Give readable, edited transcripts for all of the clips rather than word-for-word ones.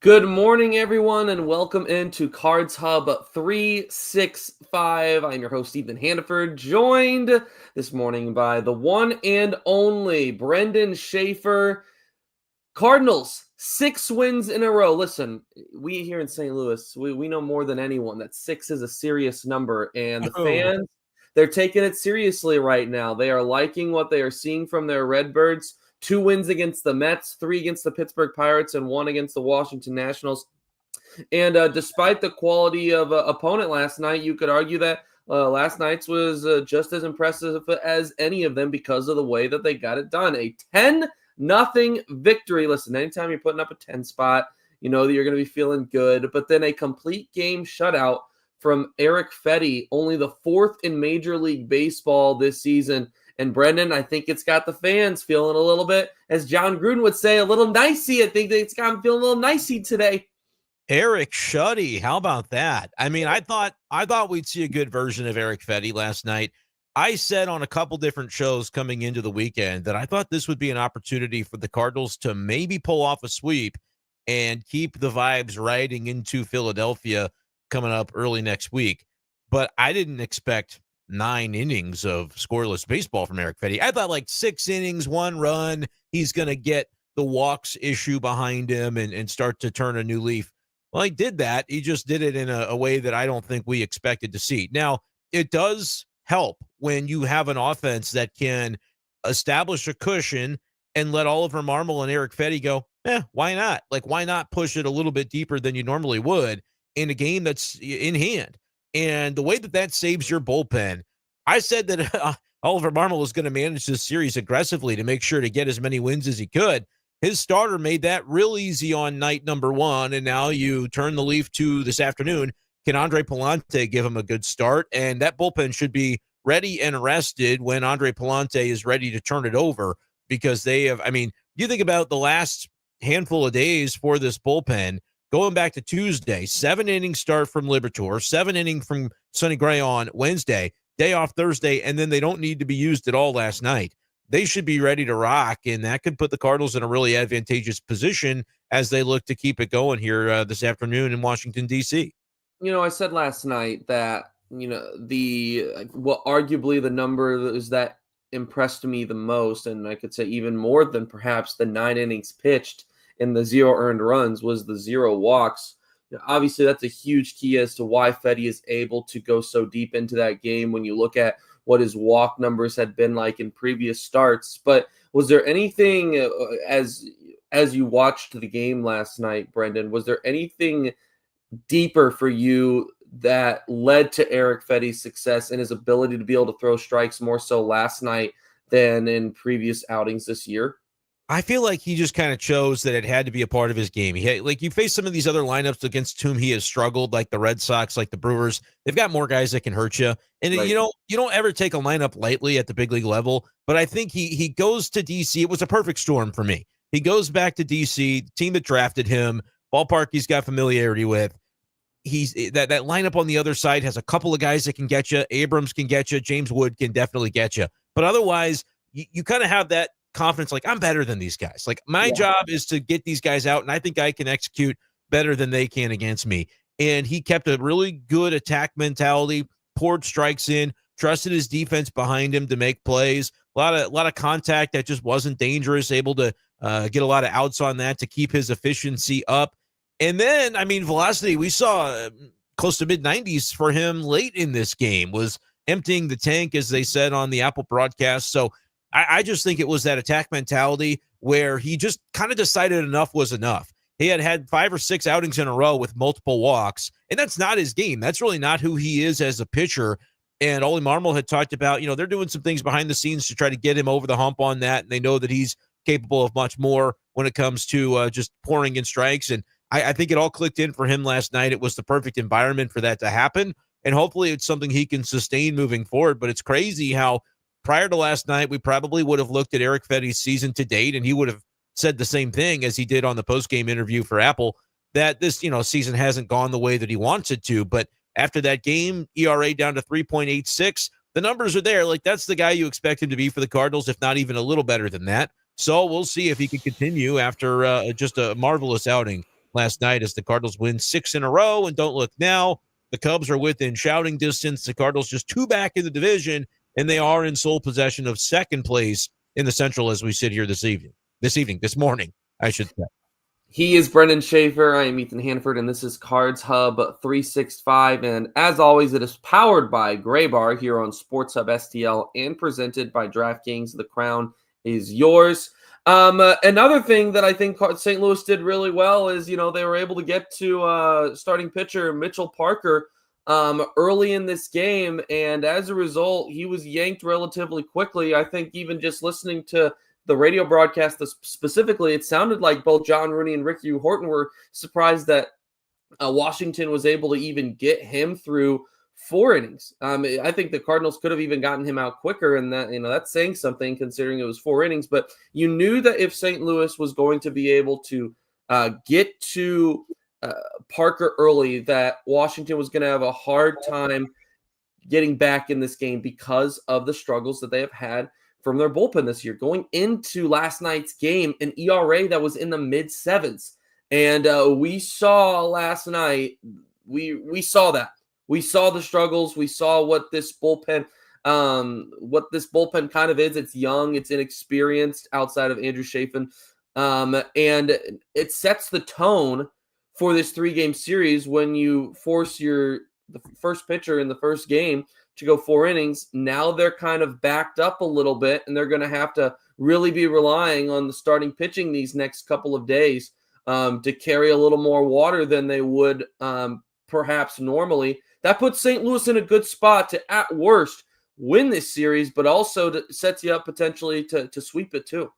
Good morning, everyone, and welcome into Cards Hub 365. I'm your host, Ivan Hannaford, joined this morning by the one and only Brenden Schaeffer. Cardinals, 6 wins in a row. Listen, we here in St. Louis, we know more than anyone that 6 is a serious number, and the Oh, fans, they're taking it seriously right now. They are liking what they are seeing from their Redbirds. 2 wins against the Mets, 3 against the Pittsburgh Pirates, and 1 against the Washington Nationals. And despite the quality of opponent last night, you could argue that last night's was just as impressive as any of them because of the way that they got it done. A 10-0 victory. Listen, anytime you're putting up a 10 spot, you know that you're going to be feeling good. But then a complete game shutout from Eric Fedde, only the 4th in Major League Baseball this season. And Brenden, I think it's got the fans feeling a little bit, as John Gruden would say, a little nicey. I think that it's got them feeling a little nicey today. Eric Shuddy, how about that? I mean, I thought we'd see a good version of Eric Fedde last night. I said on a couple different shows coming into the weekend that I thought this would be an opportunity for the Cardinals to maybe pull off a sweep and keep the vibes riding into Philadelphia coming up early next week. But I didn't expect 9 innings of scoreless baseball from Eric Fedde. I thought like 6 innings, 1 run, he's going to get the walks issue behind him and start to turn a new leaf. Well, he did that. He just did it in a way that I don't think we expected to see. Now, it does help when you have an offense that can establish a cushion and let Oliver Marmol and Eric Fedde go, why not? Like, why not push it a little bit deeper than you normally would in a game that's in hand? And the way that that saves your bullpen, I said that Oliver Marmol was going to manage this series aggressively to make sure to get as many wins as he could. His starter made that real easy on night number 1, and now you turn the leaf to this afternoon. Can Andre Pallante give him a good start? And that bullpen should be ready and rested when Andre Pallante is ready to turn it over, because they have, I mean, you think about the last handful of days for this bullpen, going back to Tuesday, 7-inning start from Liberatore, 7-inning from Sonny Gray on Wednesday, day off Thursday, and then they don't need to be used at all last night. They should be ready to rock, and that could put the Cardinals in a really advantageous position as they look to keep it going here this afternoon in Washington, D.C. You know, I said last night that, arguably the number that impressed me the most, and I could say even more than perhaps the 9 innings pitched and the 0 earned runs, was the 0 walks. Obviously, that's a huge key as to why Fedde is able to go so deep into that game when you look at what his walk numbers had been like in previous starts. But was there anything as you watched the game last night, Brenden, was there anything deeper for you that led to Eric Fedde's success and his ability to be able to throw strikes more so last night than in previous outings this year? I feel like he just kind of chose that it had to be a part of his game. He had, like, you face some of these other lineups against whom he has struggled, like the Red Sox, like the Brewers. They've got more guys that can hurt you, and Right. you don't ever take a lineup lightly at the big league level. But I think he goes to DC. It was a perfect storm for me. He goes back to DC, the team that drafted him, ballpark he's got familiarity with. He's that lineup on the other side has a couple of guys that can get you. Abrams can get you. James Wood can definitely get you. But otherwise, you kind of have that confidence, like, I'm better than these guys. Like, my job is to get these guys out, and I think I can execute better than they can against me. And he kept a really good attack mentality, poured strikes in, trusted his defense behind him to make plays. A lot of contact that just wasn't dangerous, able to get a lot of outs on that to keep his efficiency up. And then, I mean, velocity, we saw close to mid-90s for him late in this game, was emptying the tank, as they said on the Apple broadcast. So I just think it was that attack mentality where he just kind of decided enough was enough. He had 5 or 6 outings in a row with multiple walks, and that's not his game. That's really not who he is as a pitcher. And Oli Marmol had talked about, they're doing some things behind the scenes to try to get him over the hump on that, and they know that he's capable of much more when it comes to just pouring in strikes. And I think it all clicked in for him last night. It was the perfect environment for that to happen, and hopefully it's something he can sustain moving forward. But it's crazy how prior to last night, we probably would have looked at Eric Fedde's season to date, and he would have said the same thing as he did on the postgame interview for Apple, that this, season hasn't gone the way that he wants it to. But after that game, ERA down to 3.86, the numbers are there. Like, that's the guy you expect him to be for the Cardinals, if not even a little better than that. So we'll see if he can continue after just a marvelous outing last night as the Cardinals win 6 in a row. And don't look now, the Cubs are within shouting distance. The Cardinals just 2 back in the division, and they are in sole possession of second place in the Central as we sit here this morning, I should say. He is Brendan Schaeffer. I am Ethan Hannaford, and this is Cards Hub 365. And as always, it is powered by Gray Bar here on Sports Hub STL and presented by DraftKings. The crown is yours. Another thing that I think St. Louis did really well is, they were able to get to starting pitcher Mitchell Parker early in this game. And as a result, he was yanked relatively quickly. I think even just listening to the radio broadcast specifically, it sounded like both John Rooney and Ricky Horton were surprised that Washington was able to even get him through 4 innings. I think the Cardinals could have even gotten him out quicker, and that's saying something considering it was 4 innings. But you knew that if St. Louis was going to be able to get to Parker early, that Washington was going to have a hard time getting back in this game because of the struggles that they have had from their bullpen this year. Going into last night's game, an ERA that was in the mid-7s. And we saw last night, we saw that. We saw the struggles. We saw what this bullpen kind of is. It's young, it's inexperienced outside of Andrew Schaeffer. And it sets the tone for this 3-game series when you force the first pitcher in the first game to go 4 innings. Now they're kind of backed up a little bit, and they're going to have to really be relying on the starting pitching these next couple of days to carry a little more water than they would perhaps normally. That puts St. Louis in a good spot to, at worst, win this series, but also sets you up potentially to sweep it too.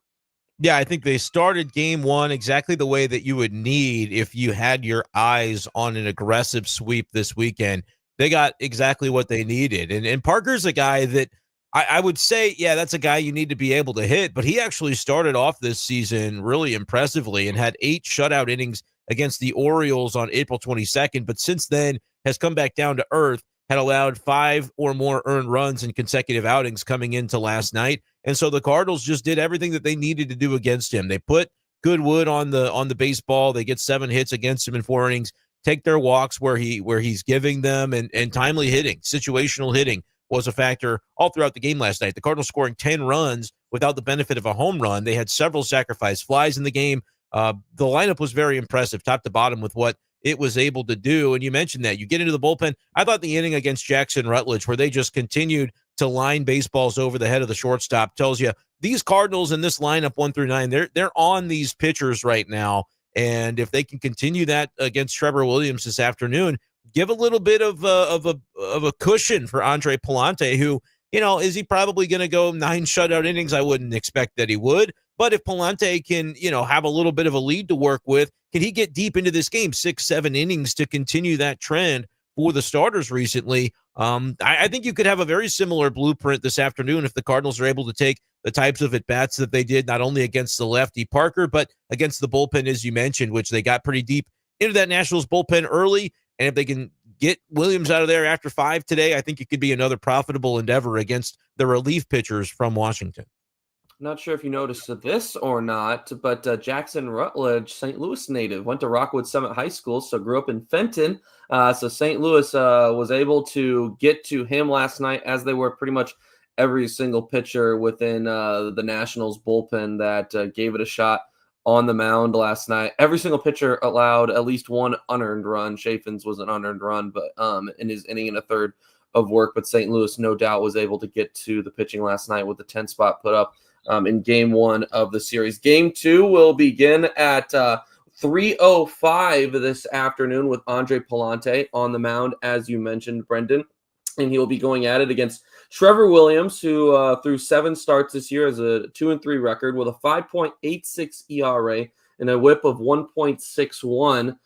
Yeah, I think they started game 1 exactly the way that you would need if you had your eyes on an aggressive sweep this weekend. They got exactly what they needed. And Parker's a guy that I would say, yeah, that's a guy you need to be able to hit, but he actually started off this season really impressively and had 8 shutout innings against the Orioles on April 22nd, but since then has come back down to earth, had allowed 5 or more earned runs in consecutive outings coming into last night. And so the Cardinals just did everything that they needed to do against him. They put good wood on the baseball. They get 7 hits against him in 4 innings, take their walks where he's giving them, and timely hitting, situational hitting was a factor all throughout the game last night. The Cardinals scoring 10 runs without the benefit of a home run. They had several sacrifice flies in the game. The lineup was very impressive, top to bottom, with what it was able to do. And you mentioned that. You get into the bullpen. I thought the inning against Jackson Rutledge, where they just continued to line baseballs over the head of the shortstop, tells you these Cardinals in this lineup 1 through 9, they're on these pitchers right now. And if they can continue that against Trevor Williams this afternoon, give a little bit of a cushion for Andre Pallante, who, is he probably going to go 9 shutout innings? I wouldn't expect that he would. But if Palante can, have a little bit of a lead to work with, can he get deep into this game, 6-7 innings to continue that trend for the starters recently? I think you could have a very similar blueprint this afternoon if the Cardinals are able to take the types of at-bats that they did, not only against the lefty Parker, but against the bullpen, as you mentioned, which they got pretty deep into that Nationals bullpen early. And if they can get Williams out of there after 5 today, I think it could be another profitable endeavor against the relief pitchers from Washington. Not sure if you noticed this or not, but Jackson Rutledge, St. Louis native, went to Rockwood Summit High School, so grew up in Fenton. So St. Louis was able to get to him last night, as they were pretty much every single pitcher within the Nationals bullpen that gave it a shot on the mound last night. Every single pitcher allowed at least 1 unearned run. Chafin's was an unearned run, but in his inning and a third of work. But St. Louis, no doubt, was able to get to the pitching last night with the 10 spot put up in game 1 of the series. Game 2 will begin at 3:05 this afternoon with Andre Pallante on the mound, as you mentioned, Brenden. And he will be going at it against Trevor Williams, who through 7 starts this year has a 2-3 record with a 5.86 ERA and a whip of 1.61.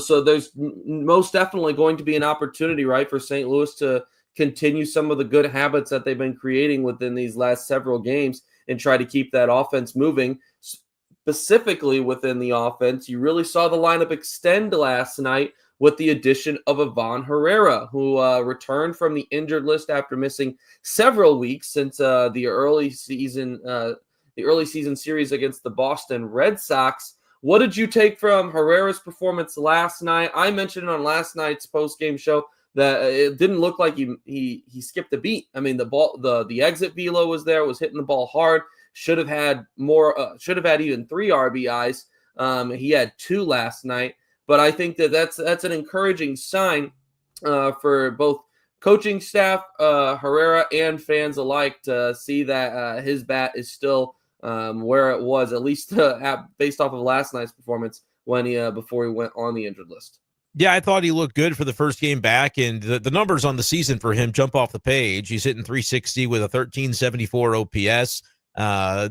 So there's most definitely going to be an opportunity, right, for St. Louis to continue some of the good habits that they've been creating within these last several games and try to keep that offense moving. Specifically within the offense, you really saw the lineup extend last night with the addition of Ivan Herrera, who returned from the injured list after missing several weeks since the early season series against the Boston Red Sox. What did you take from Herrera's performance last night? I mentioned on last night's post-game show that it didn't look like he skipped a beat. I mean, the exit velo was there, was hitting the ball hard. Should have had more. Should have had even 3 RBIs. He had 2 last night, but I think that's an encouraging sign for both coaching staff, Herrera, and fans alike to see that his bat is still where it was, at least based off of last night's performance when before he went on the injured list. Yeah, I thought he looked good for the first game back, and the numbers on the season for him jump off the page. He's hitting 360 with a 1374 OPS.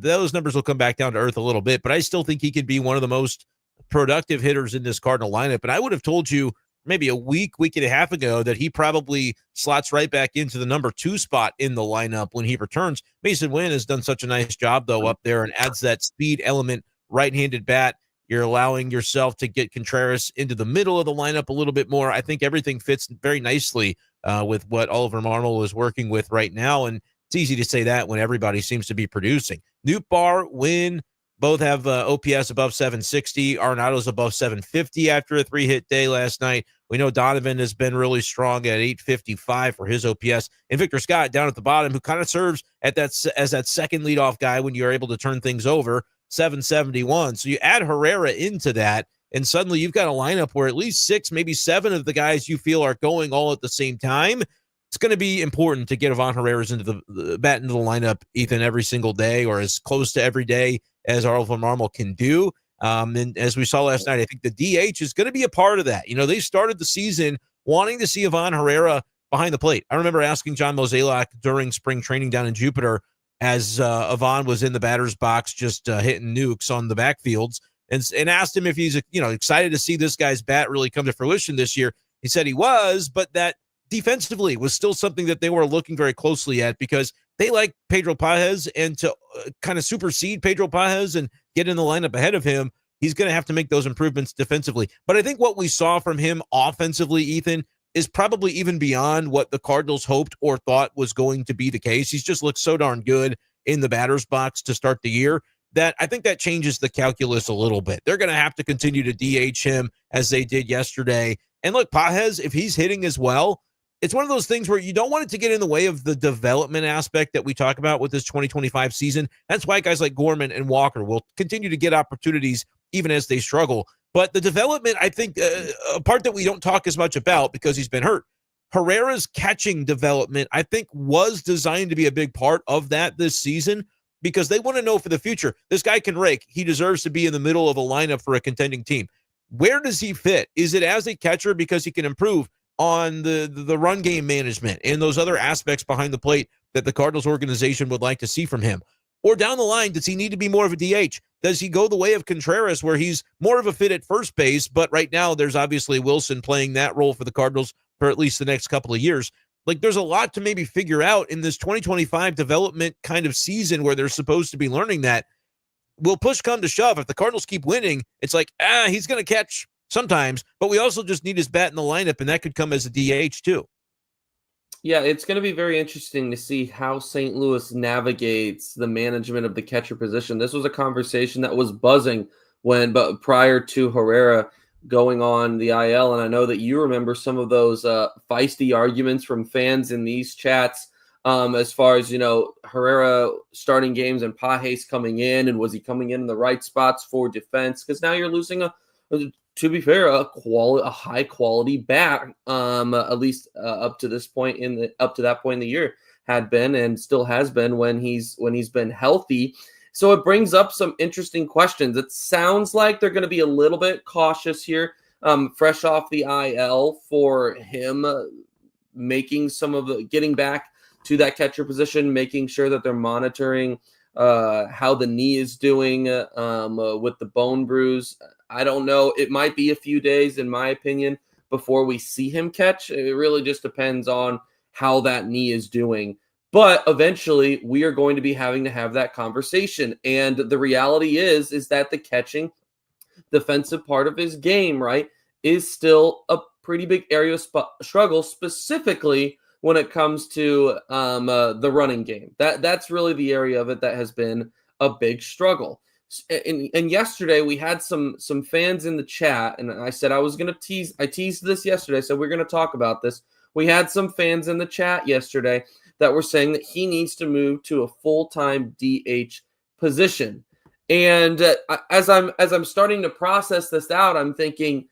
Those numbers will come back down to earth a little bit, but I still think he could be one of the most productive hitters in this Cardinal lineup. And I would have told you maybe a week and a half ago that he probably slots right back into the number 2 spot in the lineup when he returns. Mason Wynn has done such a nice job, though, up there and adds that speed element, right-handed bat. You're allowing yourself to get Contreras into the middle of the lineup a little bit more. I think everything fits very nicely with what Oliver Marmol is working with right now, and it's easy to say that when everybody seems to be producing. Nootbaar, Wynn, both have OPS above 760. Arenado's above 750 after a 3-hit day last night. We know Donovan has been really strong at 855 for his OPS. And Victor Scott down at the bottom, who kind of serves at as that second leadoff guy when you're able to turn things over, 771. So you add Herrera into that, and suddenly you've got a lineup where at least 6, maybe 7 of the guys you feel are going all at the same time. It's going to be important to get Ivan Herrera's into the bat into the lineup, Ethan, every single day, or as close to every day as Oliver Marmol can do. And as we saw last night, I think the DH is going to be a part of that. You know, they started the season wanting to see Ivan Herrera behind the plate. I remember asking John Mozeliak during spring training down in Jupiter as Ivan was in the batter's box just hitting nukes on the backfields and asked him if he's excited to see this guy's bat really come to fruition this year. He said he was, but that defensively was still something that they were looking very closely at because they like Pedro Pages, and to kind of supersede Pedro Pages and get in the lineup ahead of him, he's going to have to make those improvements defensively. But I think what we saw from him offensively, Ethan, is probably even beyond what the Cardinals hoped or thought was going to be the case. He's just looked so darn good in the batter's box to start the year that I think that changes the calculus a little bit. They're going to have to continue to DH him as they did yesterday. And look, Pages, if he's hitting as well, it's one of those things where you don't want it to get in the way of the development aspect that we talk about with this 2025 season. That's why guys like Gorman and Walker will continue to get opportunities even as they struggle. But the development, I think, a part that we don't talk as much about because he's been hurt, Herrera's catching development, I think, was designed to be a big part of that this season because they want to know for the future, this guy can rake. He deserves to be in the middle of a lineup for a contending team. Where does he fit? Is it as a catcher because he can improve on the run game management and those other aspects behind the plate that the Cardinals organization would like to see from him? Or down the line, does he need to be more of a DH? Does he go the way of Contreras where he's more of a fit at first base, but right now there's obviously Wilson playing that role for the Cardinals for at least the next couple of years? Like, there's a lot to maybe figure out in this 2025 development kind of season where they're supposed to be learning that. Will push come to shove, if the Cardinals keep winning, it's like, he's going to catch sometimes, but we also just need his bat in the lineup, and that could come as a DH too. Yeah, it's going to be very interesting to see how St. Louis navigates the management of the catcher position. This was a conversation that was buzzing but prior to Herrera going on the IL, and I know that you remember some of those feisty arguments from fans in these chats as far as, Herrera starting games and Pages coming in, and was he coming in the right spots for defense? Because now you're losing to be fair, a high quality bat, at least up to that point in the year, had been and still has been when he's been healthy. So it brings up some interesting questions. It sounds like they're going to be a little bit cautious here, fresh off the IL, for him making getting back to that catcher position, making sure that they're monitoring how the knee is doing with the bone bruise. I don't know. It might be a few days, in my opinion, before we see him catch. It really just depends on how that knee is doing. But eventually, we are going to be having to have that conversation. And the reality is that the catching defensive part of his game, right, is still a pretty big area of struggle, specifically when it comes to the running game. That's really the area of it that has been a big struggle. And yesterday we had some fans in the chat, and I said I was going to tease. I teased this yesterday, so we're going to talk about this. We had some fans in the chat yesterday that were saying that he needs to move to a full-time DH position. And as I'm starting to process this out, I'm thinking,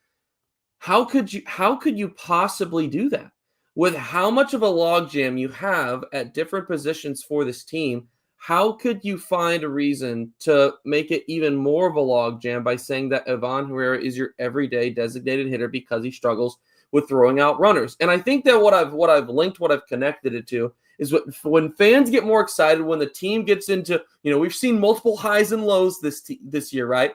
how could you possibly do that with how much of a logjam you have at different positions for this team? How could you find a reason to make it even more of a logjam by saying that Ivan Herrera is your everyday designated hitter because he struggles with throwing out runners? And I think that what I've connected it to is when fans get more excited, when the team gets into, we've seen multiple highs and lows this year, right?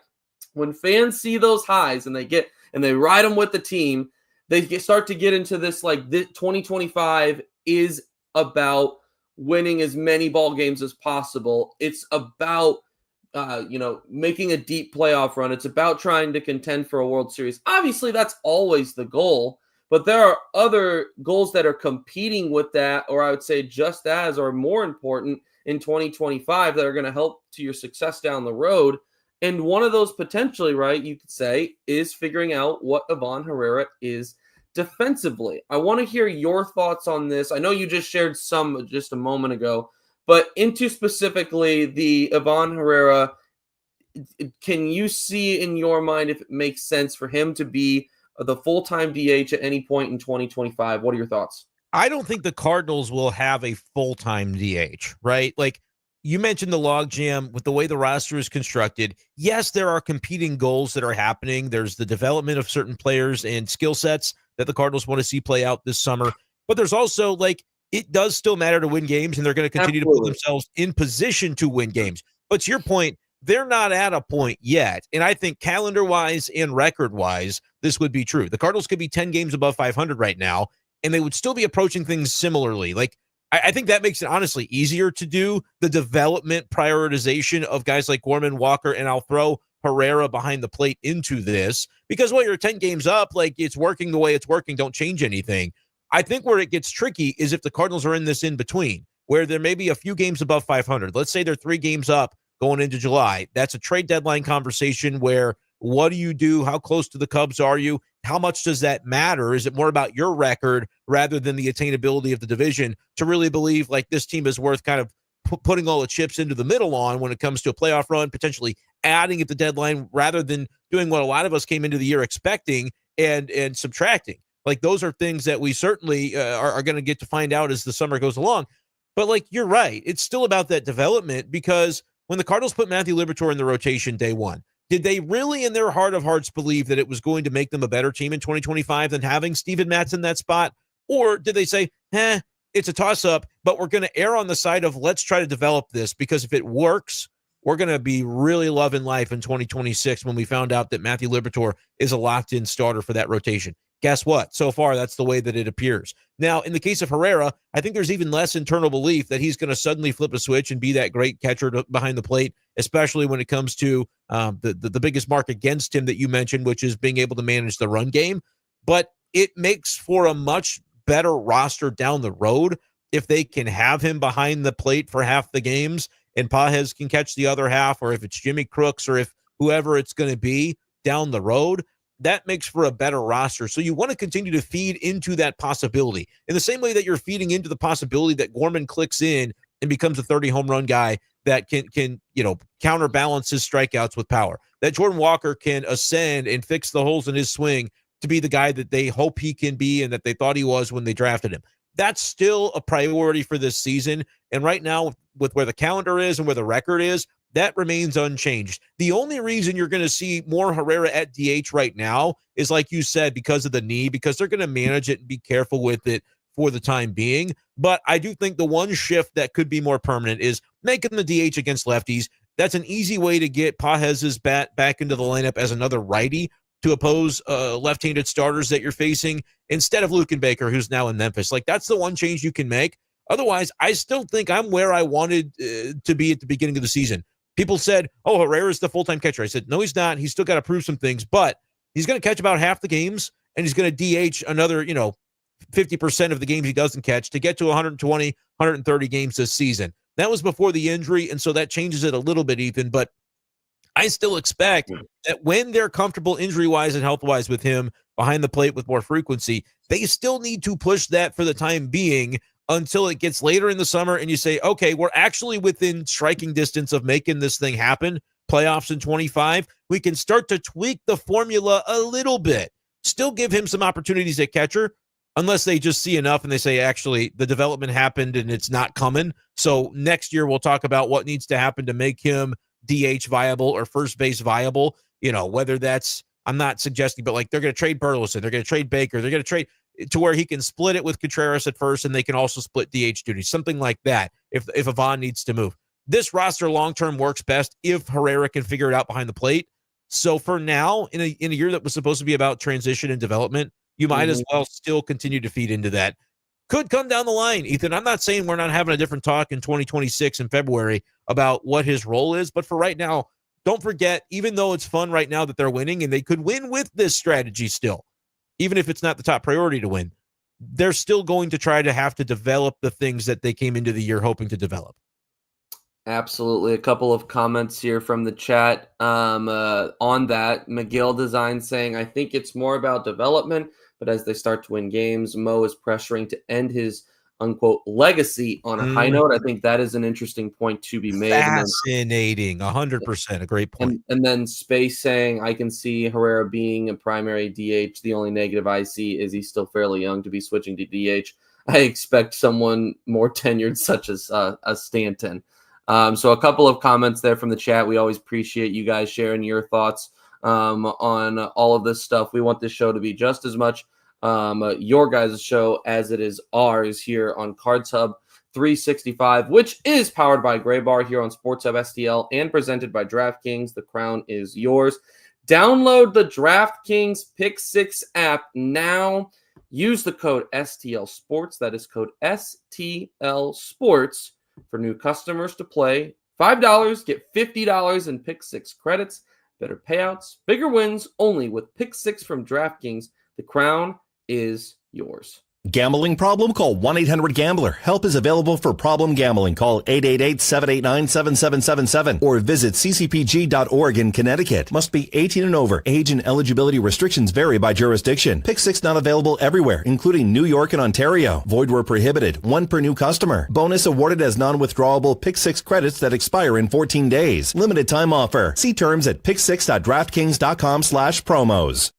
When fans see those highs and they ride them with the team, they start to get into this, like, this 2025 is about winning as many ball games as possible. It's about, making a deep playoff run. It's about trying to contend for a World Series. Obviously, that's always the goal, but there are other goals that are competing with that, or I would say just as or more important in 2025 that are going to help to your success down the road. And one of those potentially, right, you could say, is figuring out what Ivan Herrera is defensively. I want to hear your thoughts on this. I know you just shared some just a moment ago, but into specifically the Ivan Herrera, can you see in your mind if it makes sense for him to be the full-time DH at any point in 2025? What are your thoughts? I don't think the Cardinals will have a full-time DH, right? Like, you mentioned the logjam with the way the roster is constructed. Yes, there are competing goals that are happening. There's the development of certain players and skill sets that the Cardinals want to see play out this summer. But there's also, like, it does still matter to win games, and they're going to continue to put themselves in position to win games. But to your point, they're not at a point yet. And I think calendar-wise and record-wise, this would be true. The Cardinals could be 10 games above 500 right now, and they would still be approaching things similarly. Like, I think that makes it honestly easier to do the development prioritization of guys like Gorman, Walker, and I'll throw Herrera behind the plate into this because, well, you're 10 games up, like, it's working the way it's working. Don't change anything. I think where it gets tricky is if the Cardinals are in this in between, where there may be a few games above 500. Let's say they're 3 games up going into July. That's a trade deadline conversation where what do you do? How close to the Cubs are you? How much does that matter? Is it more about your record rather than the attainability of the division to really believe like this team is worth kind of putting all the chips into the middle on when it comes to a playoff run, potentially adding at the deadline rather than doing what a lot of us came into the year expecting and subtracting? Like, those are things that we certainly are going to get to find out as the summer goes along. But, like, you're right. It's still about that development because when the Cardinals put Matthew Liberatore in the rotation day one, did they really in their heart of hearts believe that it was going to make them a better team in 2025 than having Steven Matz in that spot? Or did they say, it's a toss-up, but we're going to err on the side of let's try to develop this because if it works, we're going to be really loving life in 2026 when we found out that Matthew Liberatore is a locked-in starter for that rotation. Guess what? So far, that's the way that it appears. Now, in the case of Herrera, I think there's even less internal belief that he's going to suddenly flip a switch and be that great catcher behind the plate, especially when it comes to the biggest mark against him that you mentioned, which is being able to manage the run game. But it makes for a much better roster down the road if they can have him behind the plate for half the games and Pages can catch the other half, or if it's Jimmy Crooks or if whoever it's going to be down the road. That makes for a better roster. So you want to continue to feed into that possibility in the same way that you're feeding into the possibility that Gorman clicks in and becomes a 30 home run guy that can counterbalance his strikeouts with power, that Jordan Walker can ascend and fix the holes in his swing to be the guy that they hope he can be and that they thought he was when they drafted him. That's still a priority for this season. And right now, with where the calendar is and where the record is, that remains unchanged. The only reason you're going to see more Herrera at DH right now is, like you said, because of the knee, because they're going to manage it and be careful with it for the time being. But I do think the one shift that could be more permanent is making the DH against lefties. That's an easy way to get Pages' bat back into the lineup as another righty to oppose left-handed starters that you're facing instead of Luken Baker, who's now in Memphis. Like, that's the one change you can make. Otherwise, I still think I'm where I wanted to be at the beginning of the season. People said, oh, Herrera's the full-time catcher. I said, no, he's not. He's still got to prove some things, but he's going to catch about half the games, and he's going to DH another, 50% of the games he doesn't catch to get to 120, 130 games this season. That was before the injury, and so that changes it a little bit, Ethan, but I still expect that when they're comfortable injury-wise and health-wise with him behind the plate with more frequency, they still need to push that for the time being until it gets later in the summer and you say, okay, we're actually within striking distance of making this thing happen, playoffs in 25. We can start to tweak the formula a little bit. Still give him some opportunities at catcher, unless they just see enough and they say, actually, the development happened and it's not coming. So next year we'll talk about what needs to happen to make him DH viable or first base viable, whether that's, I'm not suggesting, but like they're going to trade Burleson, they're going to trade Baker, they're going to trade to where he can split it with Contreras at first and they can also split DH duties, something like that if Ivan needs to move. This roster long-term works best if Herrera can figure it out behind the plate. So for now, in a year that was supposed to be about transition and development, you might as well still continue to feed into that. Could come down the line, Ethan. I'm not saying we're not having a different talk in 2026 in February about what his role is, but for right now, don't forget, even though it's fun right now that they're winning and they could win with this strategy still, even if it's not the top priority to win, they're still going to try to have to develop the things that they came into the year hoping to develop. Absolutely. A couple of comments here from the chat on that. McGill Design saying, I think it's more about development, but as they start to win games, Mo is pressuring to end his unquote legacy on a high note. I think that is an interesting point to be made. Fascinating. 100%. A great point. And then Space saying, I can see Herrera being a primary DH. The only negative I see is he's still fairly young to be switching to DH. I expect someone more tenured such as Stanton. So a couple of comments there from the chat. We always appreciate you guys sharing your thoughts on all of this stuff. We want this show to be just as much your guys' show as it is ours here on Cards Hub 365, which is powered by Gray Bar here on Sports Hub STL and presented by DraftKings. The crown is yours. Download the DraftKings Pick 6 app now. Use the code STL Sports. That is code STL Sports for new customers to play. $5, get $50 in Pick 6 credits. Better payouts, bigger wins, only with Pick 6 from DraftKings. The crown is yours. Gambling problem? Call 1-800-GAMBLER. Help is available for problem gambling. Call 888-789-7777 or visit ccpg.org in Connecticut. Must be 18 and over. Age and eligibility restrictions vary by jurisdiction. Pick 6 not available everywhere, including New York and Ontario. Void where prohibited. One per new customer. Bonus awarded as non-withdrawable Pick 6 credits that expire in 14 days. Limited time offer. See terms at pick6.draftkings.com/promos.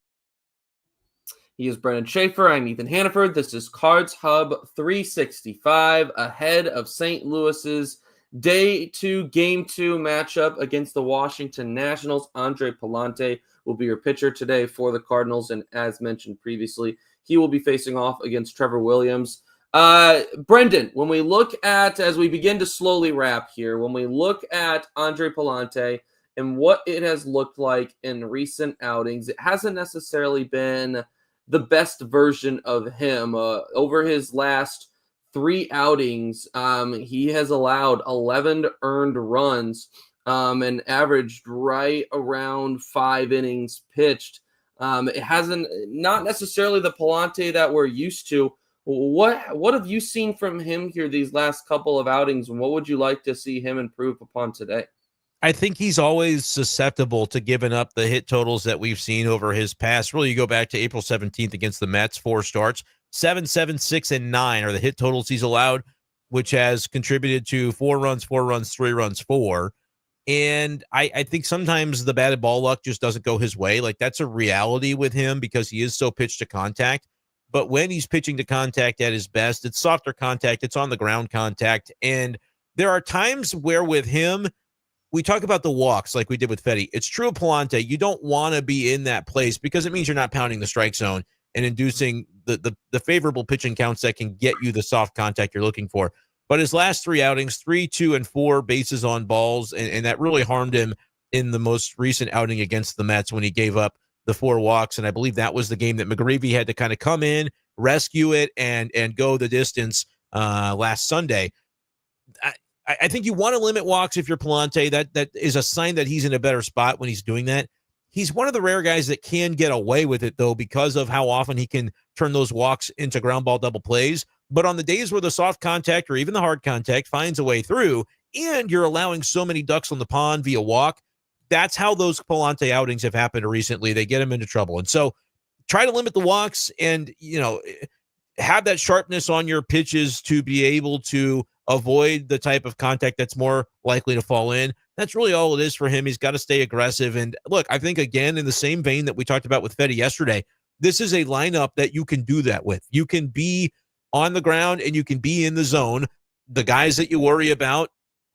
He is Brenden Schaeffer. I'm Ethan Hannaford. This is Cards Hub 365 ahead of St. Louis's Day 2, Game 2 matchup against the Washington Nationals. Andre Pallante will be your pitcher today for the Cardinals, and as mentioned previously, he will be facing off against Trevor Williams. Brenden, when we look at, as we begin to slowly wrap here, when we look at Andre Pallante and what it has looked like in recent outings, it hasn't necessarily been the best version of him. Over his last 3 outings, he has allowed 11 earned runs and averaged right around 5 innings pitched. It hasn't, not necessarily the Palante that we're used to. What have you seen from him here these last couple of outings, and what would you like to see him improve upon today? I think he's always susceptible to giving up the hit totals that we've seen over his past. Really, you go back to April 17th against the Mets, 4 starts, 7, 7, 6, and 9 are the hit totals he's allowed, which has contributed to 4 runs, 3 runs, 4. And I think sometimes the batted ball luck just doesn't go his way. Like, that's a reality with him because he is so pitch to contact. But when he's pitching to contact at his best, it's softer contact, it's on the ground contact. And there are times where with him, we talk about the walks like we did with Fetty. It's true of Palante. You don't want to be in that place because it means you're not pounding the strike zone and inducing the favorable pitching counts that can get you the soft contact you're looking for. But his last 3 outings, 3, 2, and 4 bases on balls, and that really harmed him in the most recent outing against the Mets when he gave up the 4 walks. And I believe that was the game that McGreevy had to kind of come in, rescue it, and go the distance last Sunday. I think you want to limit walks if you're Palante. That is a sign that he's in a better spot when he's doing that. He's one of the rare guys that can get away with it, though, because of how often he can turn those walks into ground ball double plays. But on the days where the soft contact or even the hard contact finds a way through, and you're allowing so many ducks on the pond via walk, that's how those Palante outings have happened recently. They get him into trouble. And so try to limit the walks and, have that sharpness on your pitches to be able to avoid the type of contact that's more likely to fall in. That's really all it is for him. He's got to stay aggressive. And look, I think, again, in the same vein that we talked about with Fedde yesterday, this is a lineup that you can do that with. You can be on the ground and you can be in the zone. The guys that you worry about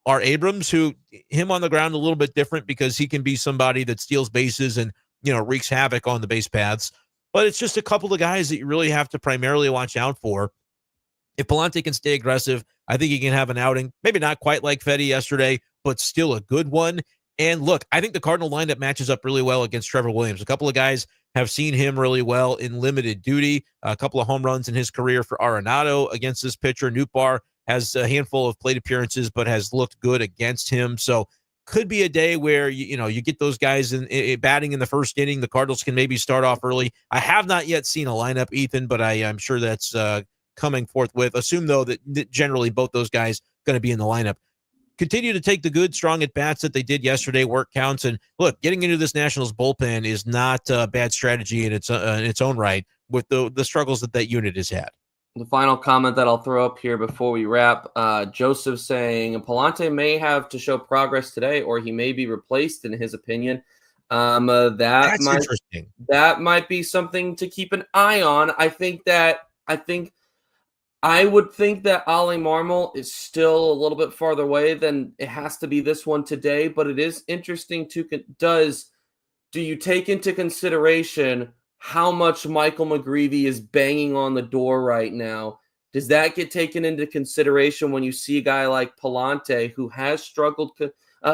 are Abrams, who him on the ground a little bit different because he can be somebody that steals bases and, wreaks havoc on the base paths. But it's just a couple of guys that you really have to primarily watch out for. If Palante can stay aggressive, I think he can have an outing. Maybe not quite like Fedde yesterday, but still a good one. And look, I think the Cardinal lineup matches up really well against Trevor Williams. A couple of guys have seen him really well in limited duty. A couple of home runs in his career for Arenado against this pitcher. Nootbaar has a handful of plate appearances, but has looked good against him. So could be a day where you get those guys in batting in the first inning. The Cardinals can maybe start off early. I have not yet seen a lineup, Ethan, but I'm sure that's coming forthwith. Assume though that generally both those guys going to be in the lineup. Continue to take the good, strong at bats that they did yesterday. Work counts, and look, getting into this Nationals bullpen is not a bad strategy in its own right with the struggles that unit has had. The final comment that I'll throw up here before we wrap, Joseph saying Palante may have to show progress today, or he may be replaced, in his opinion. That's interesting. That might be something to keep an eye on. I would think that Ali Marmol is still a little bit farther away than it has to be this one today, but it is interesting to do you take into consideration how much Michael McGreevy is banging on the door right now? Does that get taken into consideration when you see a guy like Palante, who has struggled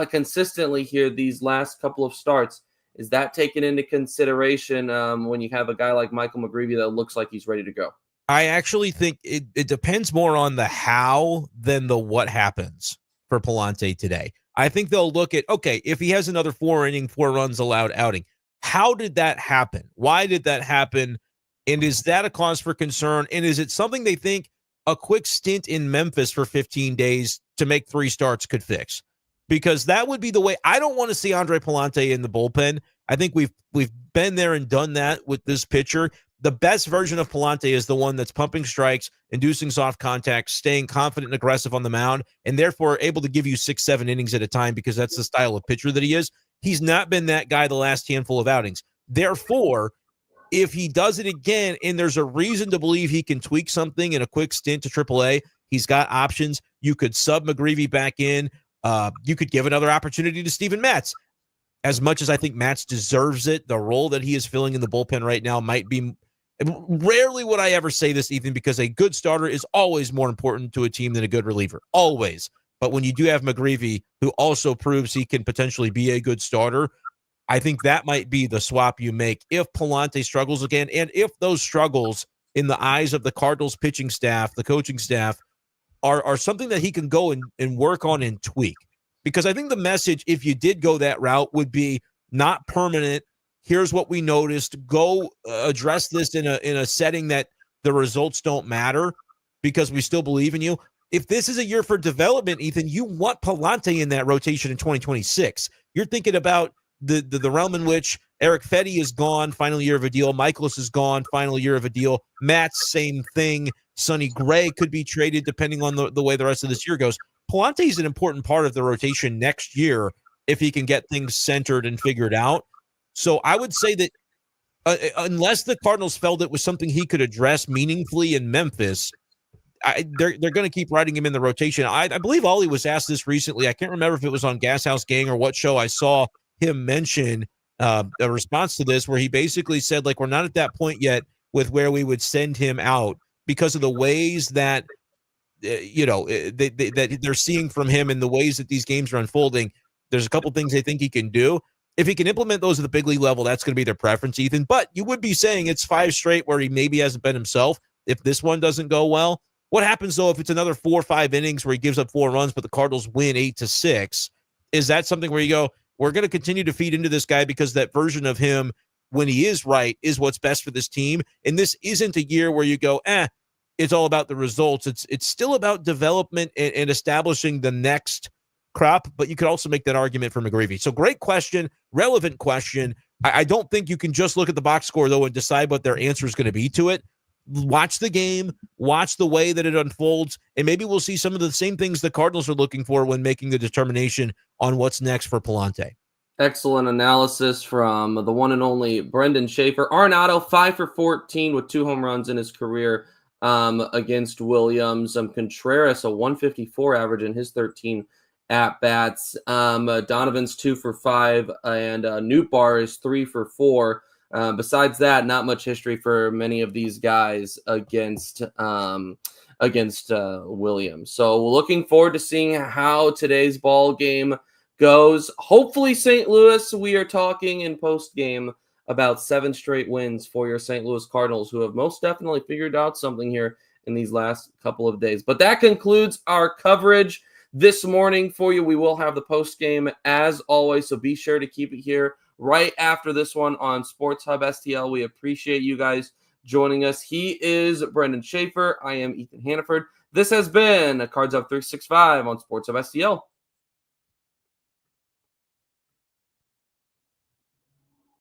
consistently here these last couple of starts? Is that taken into consideration when you have a guy like Michael McGreevy that looks like he's ready to go? I actually think it depends more on the how than the what happens for Palante today. I think they'll look at, okay, if he has another 4 runs allowed outing, how did that happen? Why did that happen? And is that a cause for concern? And is it something they think a quick stint in Memphis for 15 days to make 3 starts could fix? Because that would be the way. I don't want to see Andre Pallante in the bullpen. I think we've been there and done that with this pitcher. The best version of Palante is the one that's pumping strikes, inducing soft contact, staying confident and aggressive on the mound, and therefore able to give you 6-7 innings at a time because that's the style of pitcher that he is. He's not been that guy the last handful of outings. Therefore, if he does it again and there's a reason to believe he can tweak something in a quick stint to AAA, he's got options. You could sub McGreevy back in. You could give another opportunity to Steven Matz. As much as I think Matz deserves it, the role that he is filling in the bullpen right now might be – rarely would I ever say this, Ethan, because a good starter is always more important to a team than a good reliever. Always. But when you do have McGreevy, who also proves he can potentially be a good starter, I think that might be the swap you make if Palante struggles again, and if those struggles in the eyes of the Cardinals pitching staff, the coaching staff, are something that he can go and work on and tweak. Because I think the message, if you did go that route, would be not permanent. Here's what we noticed. Go address this in a setting that the results don't matter because we still believe in you. If this is a year for development, Ethan, you want Palante in that rotation in 2026. You're thinking about the realm in which Eric Fedde is gone, final year of a deal. Michaelis is gone, final year of a deal. Matt's same thing. Sonny Gray could be traded depending on the way the rest of this year goes. Palante is an important part of the rotation next year if he can get things centered and figured out. So I would say that unless the Cardinals felt it was something he could address meaningfully in Memphis, they're going to keep riding him in the rotation. I believe Ollie was asked this recently. I can't remember if it was on Gas House Gang or what show I saw him mention a response to this, where he basically said, like, we're not at that point yet with where we would send him out because of the ways that that they're seeing from him and the ways that these games are unfolding. There's a couple things they think he can do. If he can implement those at the big league level, that's going to be their preference, Ethan. But you would be saying it's 5 straight where he maybe hasn't been himself. If this one doesn't go well, what happens, though, if it's another 4 or 5 innings where he gives up 4 runs, but the Cardinals win 8-6? Is that something where you go, we're going to continue to feed into this guy because that version of him, when he is right, is what's best for this team? And this isn't a year where you go, it's all about the results. It's still about development and establishing the next crop, but you could also make that argument for McGreevy. So great question, relevant question. I don't think you can just look at the box score, though, and decide what their answer is going to be to it. Watch the game, watch the way that it unfolds, and maybe we'll see some of the same things the Cardinals are looking for when making the determination on what's next for Palante. Excellent analysis from the one and only Brenden Schaeffer. Arenado, 5 for 14 with 2 home runs in his career against Williams. Contreras, a 154 average in his 13 at-bats. Donovan's 2 for 5, and Nootbaar is 3 for 4. Besides that, not much history for many of these guys against Williams. So looking forward to seeing how today's ball game goes. Hopefully St. Louis, we are talking in post-game about 7 straight wins for your St. Louis Cardinals, who have most definitely figured out something here in these last couple of days. But that concludes our coverage this morning for you. We will have the post-game as always, so be sure to keep it here right after this one on Sports Hub STL. We appreciate you guys joining us. He is Brenden Schaeffer. I am Ethan Hannaford. This has been Cards Up 365 on Sports Hub STL.